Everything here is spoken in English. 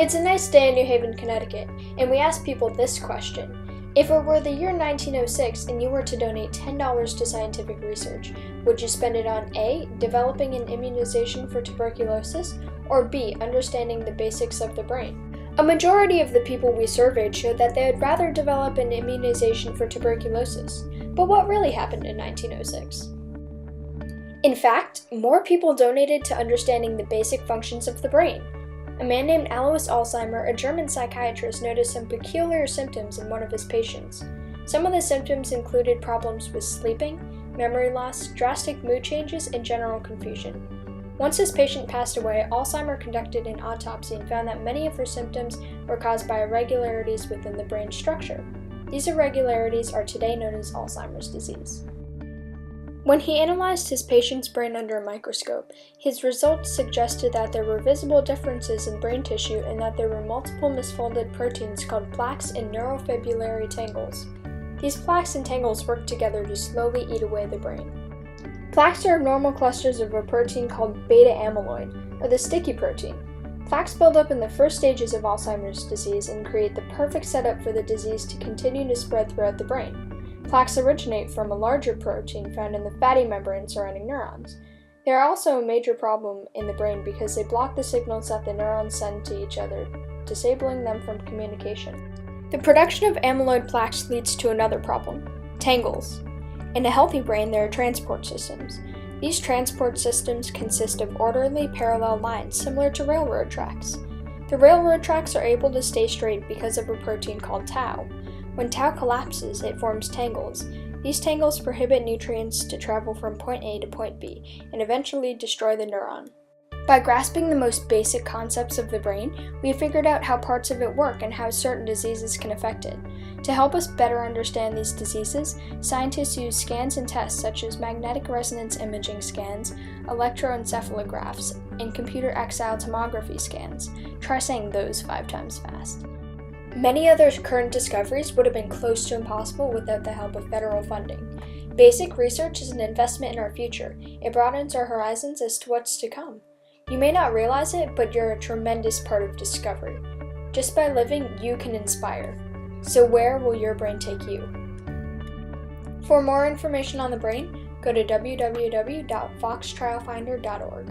It's a nice day in New Haven, Connecticut, and we asked people this question. If it were the year 1906 and you were to donate $10 to scientific research, would you spend it on A, developing an immunization for tuberculosis, or B, understanding the basics of the brain? A majority of the people we surveyed showed that they would rather develop an immunization for tuberculosis. But what really happened in 1906? In fact, more people donated to understanding the basic functions of the brain. A man named Alois Alzheimer, a German psychiatrist, noticed some peculiar symptoms in one of his patients. Some of the symptoms included problems with sleeping, memory loss, drastic mood changes, and general confusion. Once his patient passed away, Alzheimer conducted an autopsy and found that many of her symptoms were caused by irregularities within the brain structure. These irregularities are today known as Alzheimer's disease. When he analyzed his patient's brain under a microscope, his results suggested that there were visible differences in brain tissue and that there were multiple misfolded proteins called plaques and neurofibrillary tangles. These plaques and tangles work together to slowly eat away the brain. Plaques are abnormal clusters of a protein called beta amyloid, or the sticky protein. Plaques build up in the first stages of Alzheimer's disease and create the perfect setup for the disease to continue to spread throughout the brain. Plaques originate from a larger protein found in the fatty membrane surrounding neurons. They are also a major problem in the brain because they block the signals that the neurons send to each other, disabling them from communication. The production of amyloid plaques leads to another problem: tangles. In a healthy brain, there are transport systems. These transport systems consist of orderly parallel lines similar to railroad tracks. The railroad tracks are able to stay straight because of a protein called tau. When tau collapses, it forms tangles. These tangles prohibit nutrients to travel from point A to point B and eventually destroy the neuron. By grasping the most basic concepts of the brain, we figured out how parts of it work and how certain diseases can affect it. To help us better understand these diseases, scientists use scans and tests such as magnetic resonance imaging scans, electroencephalographs, and computer axial tomography scans. Try saying those 5 times fast. Many other current discoveries would have been close to impossible without the help of federal funding. Basic research is an investment in our future. It broadens our horizons as to what's to come. You may not realize it, but you're a tremendous part of discovery. Just by living, you can inspire. So where will your brain take you? For more information on the brain, go to www.foxtrialfinder.org.